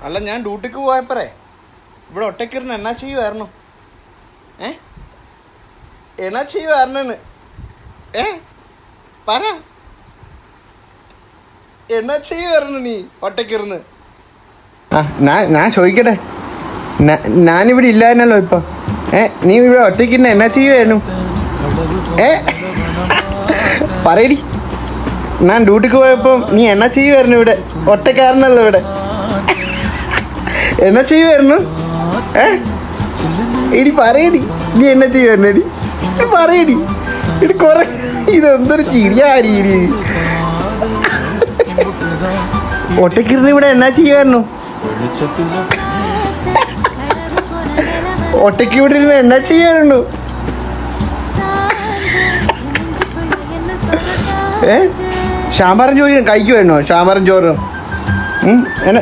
അല്ല ഞാൻ ഡ്യൂട്ടിക്ക് പോയപ്പോഴേ ഇവിടെ ഒറ്റക്കിരുന്ന് എന്നാ ചെയ്യുമായിരുന്നു? എന്നാ ചെയ്യുമായിരുന്നെന്ന് പറ. എന്നാ ചെയ്യുമായിരുന്നു നീ ഒറ്റക്കിരുന്ന്? ഞാൻ ചോദിക്കട്ടെ, ഞാനിവിടെ ഇല്ലായിരുന്നല്ലോ ഇപ്പൊ. നീ ഇവിടെ ഒറ്റക്കിരുന്ന് എന്നാ ചെയ്യുമായിരുന്നു? പറയടി. ഞാൻ ഡ്യൂട്ടിക്ക് പോയപ്പം നീ എന്നാ ചെയ്യുമായിരുന്നു ഇവിടെ? ഒറ്റക്കാരനല്ലോ ഇവിടെ. എന്നാ ചെയ്യുമായിരുന്നു? ഇനി പറയടി, നീ എന്നാ ചെയ്യുമായിരുന്നു? എടി പറയടി. ഇനി കുറെ ഇതെന്തൊരു ചിരിയാടി. ഒറ്റക്കിരുന്ന് ഇവിടെ എന്നാ ചെയ്യുമായിരുന്നു? ഒറ്റയ്ക്ക് ഇവിടെ ഇരുന്ന് എന്നാ ചെയ്യാറുണ്ടു? ശാമ്പാറും ചോറും കഴിക്കുമായിരുന്നോ? ശാമ്പാറും ചോറും